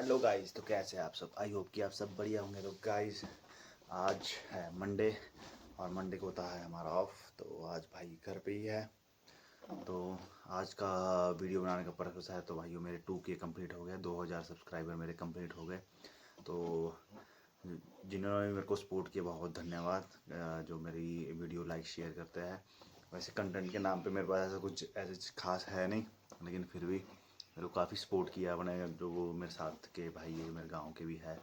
Hello guys, तो कैसे हैं आप सब। आई होप कि आप सब बढ़िया होंगे। तो गाइस आज है मंडे और मंडे को होता है हमारा ऑफ, तो आज भाई घर पे ही है। तो आज का वीडियो बनाने का पर्पस है, तो भाइयों मेरे 2K कंप्लीट हो गए, 2000 सब्सक्राइबर मेरे कंप्लीट हो गए। तो जिन्होंने मेरे को सपोर्ट किया बहुत धन्यवाद, जो मेरी वीडियो लाइक शेयर करते हैं। वैसे कंटेंट के नाम पे मेरे पास ऐसा कुछ ऐसे खास है नहीं, लेकिन फिर भी मेरे को काफ़ी सपोर्ट किया अपने जो वो मेरे साथ के भाई है, मेरे गांव के भी है,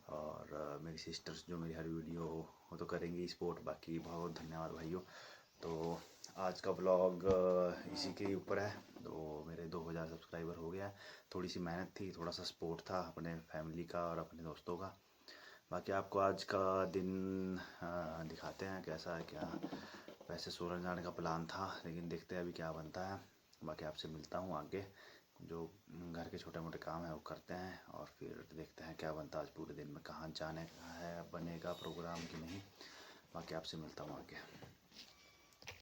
और मेरी सिस्टर्स जो मेरी हर वीडियो वो तो करेंगी सपोर्ट। बाकी बहुत धन्यवाद भाइयों। तो आज का व्लॉग इसी के ऊपर है। तो मेरे 2000 सब्सक्राइबर हो गया है। थोड़ी सी मेहनत थी, थोड़ा सा सपोर्ट था अपने फैमिली का और अपने दोस्तों का। बाकी आपको आज का दिन दिखाते हैं कैसा है क्या। वैसे सोलन जाने का प्लान था, लेकिन देखते हैं अभी क्या बनता है। बाकी आपसे मिलता हूँ आगे, जो घर के छोटे मोटे काम है वो करते हैं और फिर देखते हैं क्या बनता है आज पूरे दिन में, कहाँ जाने का है, बनेगा प्रोग्राम कि नहीं। बाकी आपसे मिलता हूँ आगे।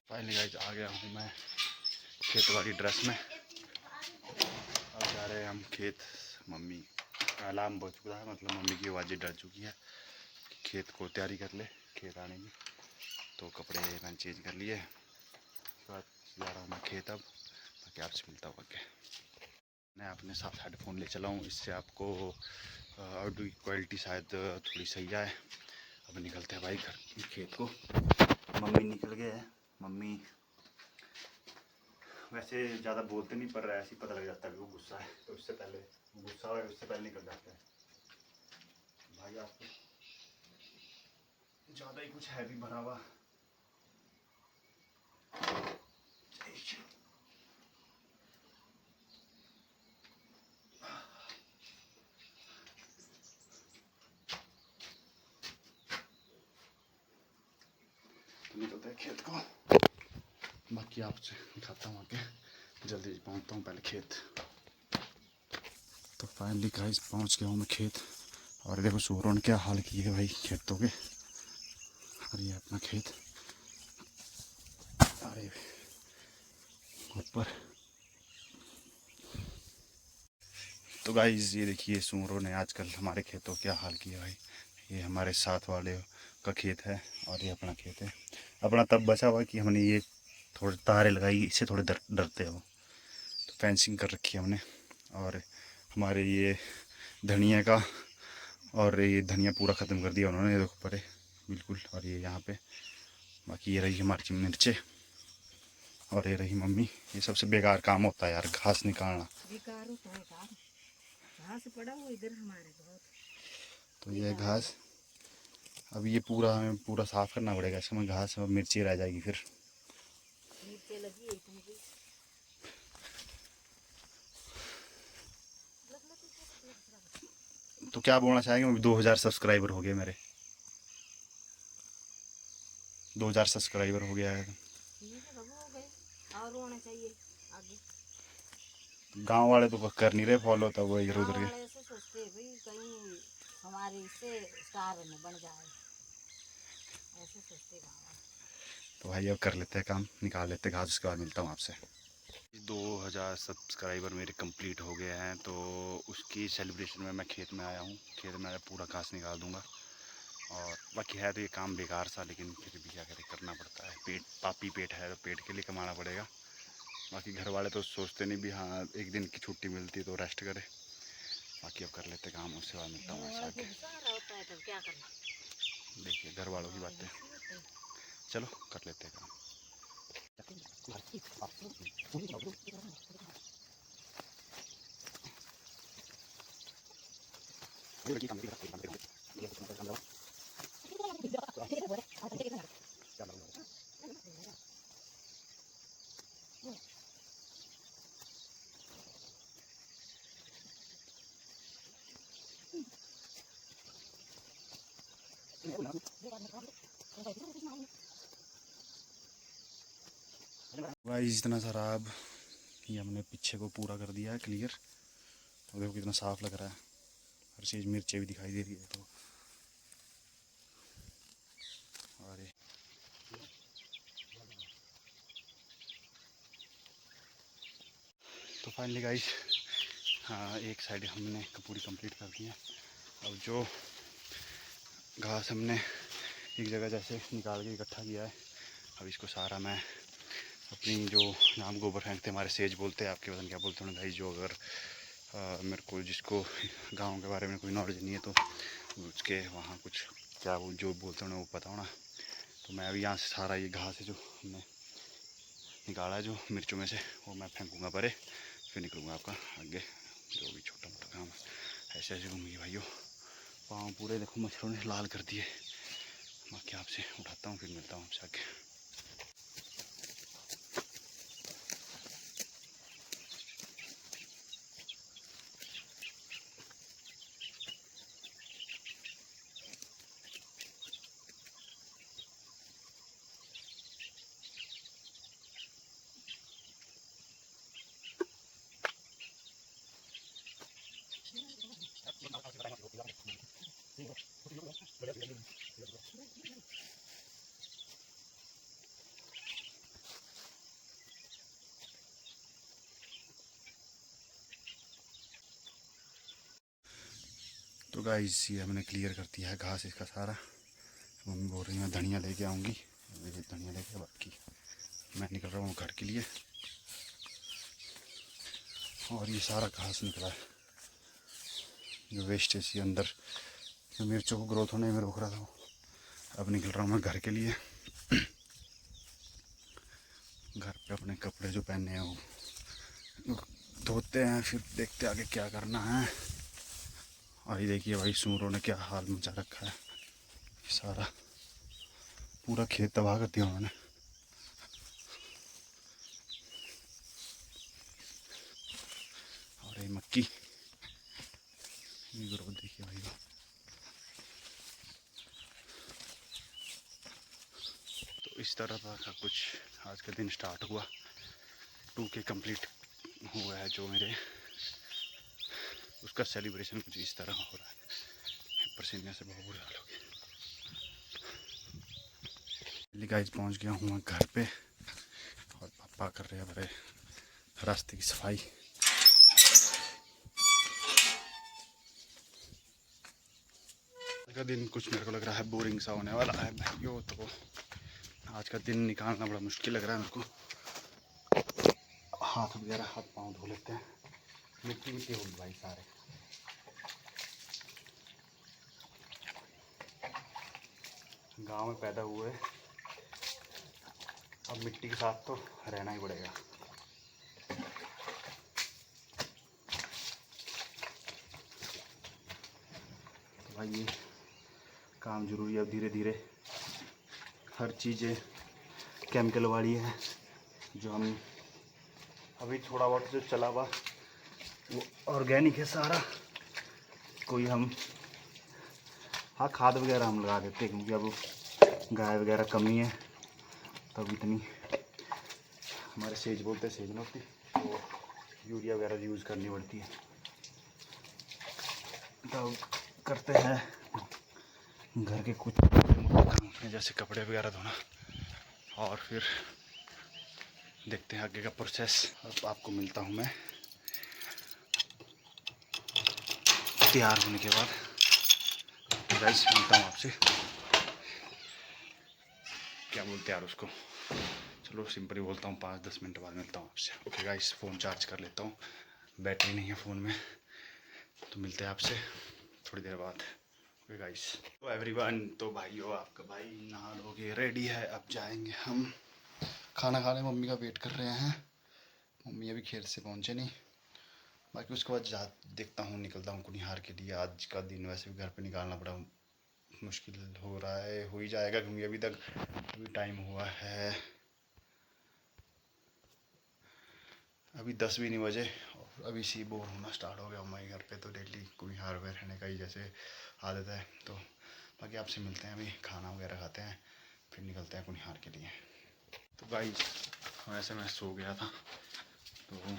फाइनली गाइस आ गया हूँ मैं खेत वाली ड्रेस में। अब जा रहे हैं हम खेत। मम्मी का अलार्म बज चुका है, मतलब मम्मी की आवाज़ें डर चुकी है कि खेत को तैयारी कर ले खेत आने की। तो कपड़े मैंने चेंज कर लिए, उसके बाद जा रहा हूँ मैं खेत अब। बाकी आपसे मिलता हूँ आगे। मैं अपने साथ हेडफोन ले चला हूँ, इससे आपको ऑडियो की क्वालिटी शायद थोड़ी सही आए। अब निकलते हैं भाई घर खेत को। मम्मी निकल गए हैं। मम्मी वैसे ज़्यादा बोलते नहीं, पर ऐसे ही पता लग जाता है कि वो गुस्सा है, तो उससे पहले गुस्सा हो उससे पहले निकल जाते हैं भाई। आपको ज़्यादा ही कुछ हैवी भरा हुआ। तो निकलते हैं खेत को। बाकी आपसे दिखाता हूँ आगे, जल्दी पहुँचता हूँ पहले खेत। तो फाइनली गाइस पहुँच गया हूँ मैं खेत। और देखो सूरों ने क्या हाल किए भाई खेतों के। और ये अपना खेत, अरे ऊपर। तो गाइस ये देखिए सूरों ने आजकल हमारे खेतों क्या हाल किया भाई। ये हमारे साथ वाले का खेत है और ये अपना खेत है। अपना तब बचा हुआ कि हमने ये थोड़े तारे लगाई, इससे थोड़े डरते हो, तो फेंसिंग कर रखी है हमने। और हमारे ये धनिया का, और ये धनिया पूरा ख़त्म कर दिया उन्होंने, ये देखो परे बिल्कुल। और ये यहाँ पे बाकी ये रही हमारी मिर्चें, और ये रही मम्मी। ये सबसे बेकार काम होता है यार, घास निकालना बेकार होता है काम। घास पड़ा हुआ इधर हमारे बहुत। तो ये घास अब ये पूरा हमें पूरा साफ़ करना पड़ेगा, इसमें घास और मिर्ची रह जाएगी फिर। मिर्चें लगी है इतनी भी। तो क्या बोलना चाहेंगे, 2000 सब्सक्राइबर हो गए मेरे, 2000 सब्सक्राइबर हो गया है। ठीक है बाबू, हो गए और होना चाहिए आगे। गांव वाले तो कर नहीं रहे फॉलो, तब वो इधर गाँव उधर के। वाले ऐसे सोचते हैं भाई कहीं हमारे इससे स्टार न बन जाए, ऐसे सोचते गाँव वाले। तो भाई अब कर लेते हैं काम, निकाल लेते हैं घास, उसके बाद मिलता हूँ आपसे। 2000 सब्सक्राइबर मेरे कंप्लीट हो गए हैं, तो उसकी सेलिब्रेशन में मैं खेत में आया हूँ। खेत में पूरा घास निकाल दूँगा। और बाकी है तो ये काम बेकार सा, लेकिन फिर भी क्या करें, करना पड़ता है। पेट पापी पेट है, तो पेट के लिए कमाना पड़ेगा। बाकी घर वाले तो सोचते नहीं भी हाँ एक दिन की छुट्टी मिलती तो रेस्ट करे। बाकी अब कर लेते काम, उसके बाद मिलता हूँ ऐसा आगे। गुस्सा आ रहा होता है तब क्या करना। देखिए घर वालों की हाँ बातें। ऐसे होता है। चलो कर लेते हैं काम। भाई इतना सारा अब ये हमने पीछे को पूरा कर दिया है क्लियर। और देखो कितना साफ लग रहा है, हर चीज़ मिर्चें भी दिखाई दे रही है। और ये तो फाइनली गाइस हाँ, एक साइड हमने पूरी कंप्लीट कर दी है। अब जो घास हमने एक जगह जैसे निकाल के इकट्ठा किया है, अब इसको सारा मैं अपनी जो नाम गोबर फेंकते हमारे सेज बोलते हैं, आपके पता नहीं क्या बोलते हैं भाई, जो अगर मेरे को जिसको गांव के बारे में कोई नॉलेज नहीं है तो उसके वहाँ कुछ क्या वो जो बोलते हैं उन्हें वो पता होना। तो मैं अभी यहाँ से सारा ये घास है जो हमने निकाला है जो मिर्चों में से, वो मैं फेंकूँगा परे, फिर निकलूँगा आपका आगे जो भी छोटा मोटा काम है। ऐसे ऐसे घूमिए भाइयों, पाँव पूरे देखो मच्छरों ने लाल कर दिए। बाकी आपसे उठाता हूँ, फिर मिलता हूँ आपसे आगे। तो गाइस ये हमने क्लियर कर दिया है घास इसका सारा। मम्मी बोल रही है धनिया लेके आऊँगी, धनिया लेके बाकी मैं निकल रहा हूँ घर के लिए। और ये सारा घास निकला है जो वेस्टेज ये अंदर जो मिर्चों को ग्रोथ होने में रोक रहा था। अब निकल रहा हूँ मैं घर के लिए। घर पे अपने कपड़े जो पहने हैं वो धोते हैं, फिर देखते आगे क्या करना है। और ये देखिए भाई सूरों ने क्या हाल मचा रखा है, सारा पूरा खेत तबाह कर दिया उन्होंने। और ये मक्की ये ग्रोथ देखिए भाई, तो इस तरह का कुछ आज का दिन स्टार्ट हुआ। 2K कंप्लीट हुआ है जो मेरे, उसका सेलिब्रेशन कुछ इस तरह हो रहा है। पसीने से बहुत बुरा हाल हो गया। गाइस पहुंच गया हूँ मैं घर पे और पापा कर रहे हैं बड़े रास्ते की सफाई। आज का दिन कुछ मेरे को लग रहा है बोरिंग सा होने वाला है भाइयों। तो आज का दिन निकालना बड़ा मुश्किल लग रहा है मेरे को। हाथ वगैरह हाथ पाँव धो लेते हैं, मिट्टी मिट्टी होगी भाई सारे। गांव में पैदा हुए, अब मिट्टी के साथ तो रहना ही पड़ेगा। तो भाई ये काम जरूरी है। अब धीरे धीरे हर चीज़ें केमिकल वाली है। जो हम अभी थोड़ा बहुत जो चला हुआ वो ऑर्गेनिक है सारा। कोई हम हाँ खाद वगैरह हम लगा देते हैं क्योंकि अब गाय वगैरह कमी है, तब इतनी हमारे सेज बोलते हैं सेज नहीं होती, तो यूरिया वगैरह यूज़ करनी पड़ती है। तब करते हैं घर के कुछ काम जैसे कपड़े वगैरह धोना, और फिर देखते हैं आगे का प्रोसेस। अब आपको मिलता हूँ मैं तैयार होने के बाद। गाइस मिलता हूँ आपसे, क्या बोलते हैं यार उसको, चलो सिंपली बोलता हूँ 5-10 मिनट बाद मिलता हूँ आपसे। ओके गाइस फ़ोन चार्ज कर लेता हूँ, बैटरी नहीं है फ़ोन में, तो मिलते हैं आपसे थोड़ी देर बाद। Okay guys. तो एवरीवन, तो भाइयों आपका भाई नहा धो के रेडी है। अब जाएंगे हम खाना खाने, मम्मी का वेट कर रहे हैं। मम्मी अभी खेत से पहुँचे नहीं। बाकी उसके बाद जा देखता हूँ, निकलता हूँ कुनिहार के लिए। आज का दिन वैसे भी घर पे निकालना बड़ा मुश्किल हो रहा है, हो ही जाएगा क्योंकि अभी तक अभी टाइम हुआ है, अभी 10 भी नहीं बजे और अभी सी बोर होना स्टार्ट हो गया हमारे घर पे। तो डेली कुनिहार में रहने का ही जैसे आदत है। तो बाकी आपसे मिलते हैं, अभी खाना वगैरह खाते हैं, फिर निकलते हैं कुनिहार के लिए। तो गाइस वैसे मैं सो गया था, तो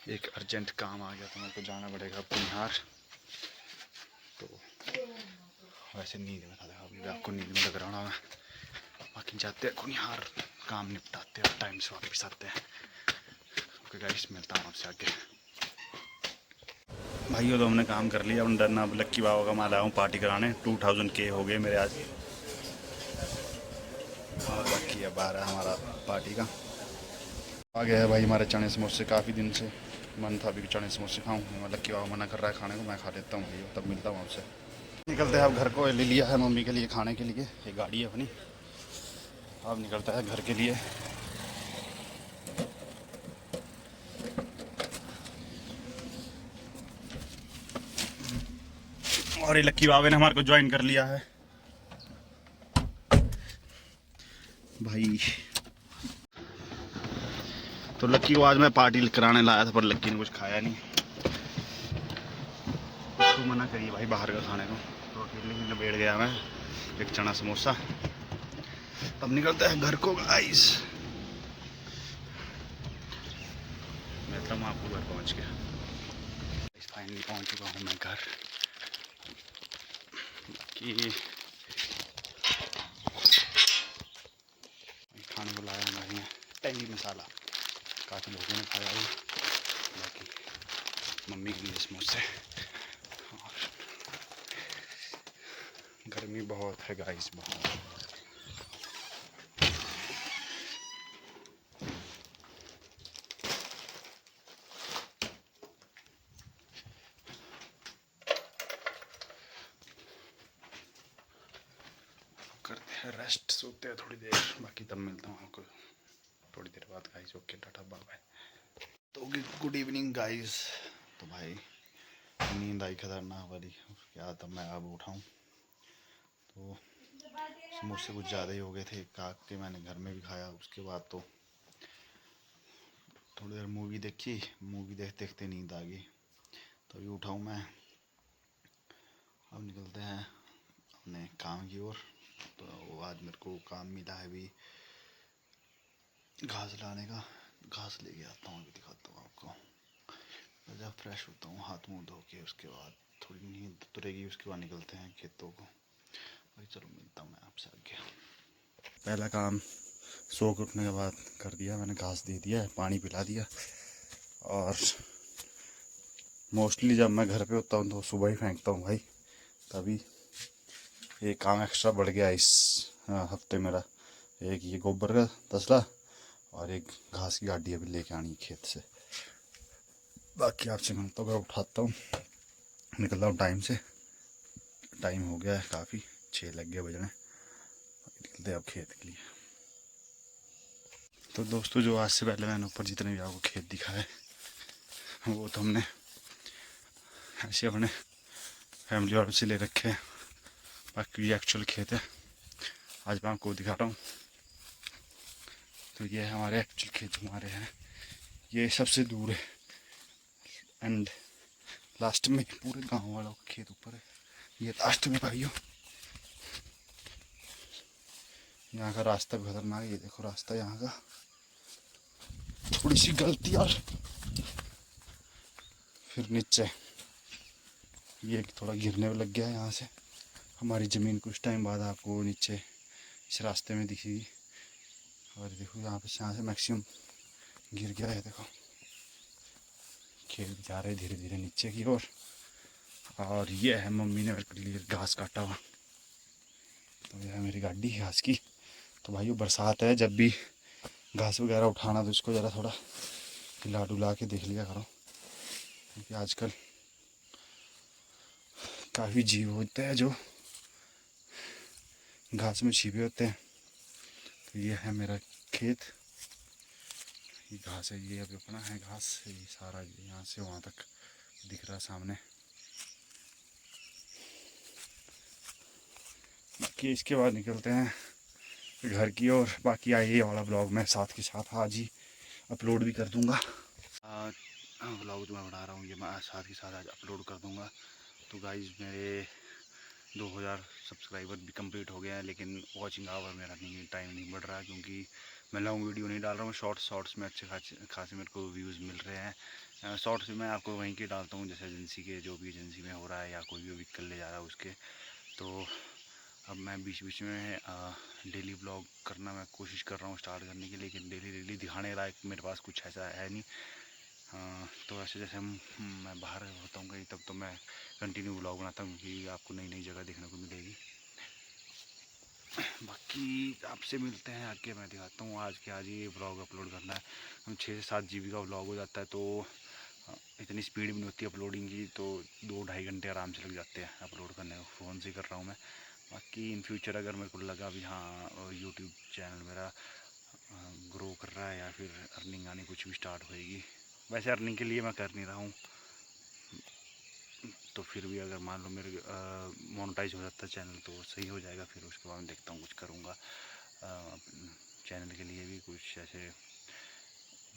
एक अर्जेंट काम आ गया था, मेरे को जाना पड़ेगा कुनिहार। तो वैसे नींद में था, अभी आपको नींद में लग रहा होगा। बाकी जाते हैं कुनिहार, काम निपटाते हैं और टाइम से वापस आते हैं। ओके गाइस मिलता हूँ आपसे आगे। भाइयों तो हमने काम कर लिया, अब डरना। अब लक्की बाबा का मैं लाया हूँ पार्टी कराने। 2000 के हो गए मेरे आज, और बाकी अब आ रहा है हमारा पार्टी का। आ गया है भाई हमारे चने समोसे। काफ़ी दिन से मन था अभी चने समोसे खाऊं, मैं लक्की बाबा मना कर रहा है खाने को, मैं खा लेता हूँ भाई, तब मिलता हूँ आपसे। निकलते हैं अब घर को, ले लिया है मम्मी के लिए खाने के लिए, ये गाड़ी है अपनी। अब निकलता है घर के लिए। और ये लक्की बाबा ने हमारे को ज्वाइन कर लिया है भाई। तो लक्की को आज मैं पार्टी कराने लाया था, पर लक्की ने कुछ खाया नहीं, उसको मना करिए भाई बाहर का खाने को। तो अकेले ही निबेड़ गया मैं एक चना समोसा। अब निकलते हैं घर को गाइस। मैं तब आपको घर पहुंच गया, फाइनली पहुंच चुका हूं मैं घर। कि खाने को लाया हूँ भाई टैंगी मसाला, काफ़ी लोगों ने खाया है, बाकी मम्मी के लिए समोसे। और गर्मी बहुत है गाइस, बहुत। करते हैं रेस्ट, सोते हैं थोड़ी देर, बाकी तब मिलता हूँ आपको थोड़ी देर बाद guys. Okay tata bye bye. तो गुड इवनिंग गाइस। तो भाई नींद आई खतरनाक वाली, क्या तब मैं अब उठाऊँ। तो समोसे कुछ ज़्यादा ही हो गए थे, काट के मैंने घर में भी खाया। उसके बाद तो थोड़ी देर मूवी देखी, मूवी देखते देखते नींद आ गई, तभी उठाऊँ मैं। अब निकलते हैं अपने काम की ओर। तो आज मेरे को काम मिला है अभी घास लाने का, घास लेके आता हूँ, अभी दिखाता हूँ आपको। तो जब फ्रेश होता हूँ हाथ मुँह धो के, उसके बाद थोड़ी नींद तुरेगी, उसके बाद निकलते हैं खेतों को। भाई चलो मिलता हूँ मैं आपसे आगे। पहला काम सो के उठने के बाद कर दिया मैंने, घास दे दिया है, पानी पिला दिया। और मोस्टली जब मैं घर पे होता हूँ तो सुबह ही फेंकता हूँ भाई, तभी ये काम एक्स्ट्रा बढ़ गया इस हफ्ते मेरा। एक ये गोबर का तसला और एक घास की गाड़ी अभी लेके आनी है खेत से। बाकी आपसे मिलता हूँ, उठाता हूँ, निकलता हूँ टाइम से। टाइम हो गया है काफ़ी, 6 लग गए बजने, निकलते हैं अब खेत के लिए। तो दोस्तों जो आज से पहले मैंने ऊपर जितने भी आपको खेत दिखाए, वो तो हमने ऐसे अपने फैमिली वालों से ले रखे हैं, बाकी ये एक्चुअल खेत है, आज मैं आपको दिखा रहा हूँ। तो ये हमारे एक्चुअल खेत हमारे हैं, ये सबसे दूर है, एंड लास्ट में पूरे गांव वालों का खेत ऊपर है, ये लास्ट में भाइयों। यहाँ का रास्ता भी खतरनाक है, ये देखो रास्ता यहाँ का, थोड़ी सी गलती और फिर नीचे ये थोड़ा गिरने लग गया है। यहाँ से हमारी ज़मीन कुछ टाइम बाद आपको नीचे इस रास्ते में दिखेगी। और देखो यहाँ से मैक्सिमम गिर गया है, देखो खेत जा रहे धीरे धीरे नीचे की ओर। और ये है मम्मी ने मेरे लिए घास काटा हुआ, तो यह है मेरी गाड़ी घास की। तो भाइयों बरसात है, जब भी घास वगैरह उठाना तो इसको ज़रा थोड़ा हिला डुला के देख लिया करो, क्योंकि आजकल काफ़ी जीव होते हैं जो घास में छिपे होते हैं। तो ये है मेरा खेत, ये घास है, ये अभी अपना है घास, ये सारा यहाँ से वहाँ तक दिख रहा है सामने। बाकी इसके बाद निकलते हैं घर की ओर। बाकी ये वाला ब्लॉग मैं साथ के साथ आज ही अपलोड भी कर दूँगा। ब्लॉग जो मैं बना रहा हूँ ये मैं साथ ही साथ आज अपलोड कर दूँगा। तो गाइज मेरे 2000 सब्सक्राइबर भी कंप्लीट हो गए हैं, लेकिन वॉचिंग आवर मेरा नहीं, टाइम नहीं बढ़ रहा है, क्योंकि मैं लॉन्ग वीडियो नहीं डाल रहा हूँ। शॉर्ट्स में अच्छे खासे मेरे को व्यूज़ मिल रहे हैं। शॉर्ट्स में मैं आपको वहीं के डालता हूँ, जैसे एजेंसी के, जो भी एजेंसी में हो रहा है या कोई भी व्हीकल ले जा रहा है उसके। तो अब मैं बीच बीच में डेली ब्लॉग करना मैं कोशिश कर रहा हूँ स्टार्ट करने की, लेकिन डेली दिखाने लायक मेरे पास कुछ ऐसा है नहीं। तो ऐसे जैसे मैं बाहर होता हूँ कहीं तब तो मैं कंटिन्यू व्लॉग बनाता हूँ क्योंकि आपको नई नई जगह देखने को मिलेगी। बाकी आपसे मिलते हैं आगे, मैं दिखाता हूँ आज के आज ही व्लॉग अपलोड करना है। 6 से 7 GB का व्लॉग हो जाता है तो इतनी स्पीड भी नहीं होती अपलोडिंग की, तो 2-2.5 घंटे आराम से लग जाते हैं अपलोड करने को। फ़ोन से कर रहा हूँ मैं। बाकी इन फ्यूचर अगर मेरे को लगा भी हाँ यूट्यूब चैनल मेरा ग्रो कर रहा है या फिर अर्निंग आनी कुछ भी स्टार्ट होएगी, वैसे अर्निंग के लिए मैं कर नहीं रहा हूँ, तो फिर भी अगर मान लो मेरे मोनेटाइज हो जाता है चैनल तो सही हो जाएगा। फिर उसके बाद मैं देखता हूँ कुछ करूँगा चैनल के लिए भी, कुछ ऐसे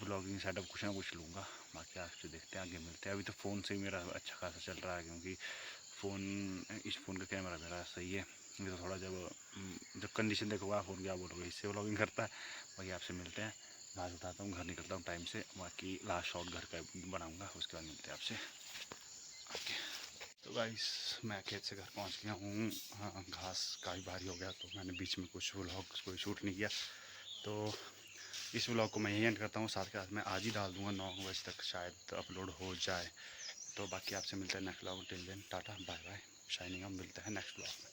ब्लॉगिंग सेटअप कुछ ना कुछ लूँगा। बाकी आपसे देखते हैं, आगे मिलते हैं। अभी तो फ़ोन से ही मेरा अच्छा खासा चल रहा है क्योंकि इस फ़ोन का कैमरा मेरा सही है। ये तो थोड़ा जब कंडीशन देखोगा फ़ोन क्या बोलोगे, इससे व्लॉगिंग करता है। बाकी आपसे मिलते हैं, घास उठाता हूँ, घर निकलता हूँ टाइम से। बाकी लास्ट शॉट घर का बनाऊँगा, उसके बाद मिलते हैं आपसे। ओके तो गाइस मैं खेत से घर पहुंच गया हूँ। हाँ, घास काफ़ी भारी हो गया तो मैंने बीच में कुछ व्लॉग कोई शूट नहीं किया, तो इस व्लॉग को मैं यही एंड करता हूँ। साथ के साथ मैं आज ही डाल दूँगा, 9 बजे तक शायद अपलोड हो जाए। तो बाकी आपसे मिलते हैं next vlog. Till then tata bye bye, shining off. मिलते हैं नेक्स्ट व्लॉग में।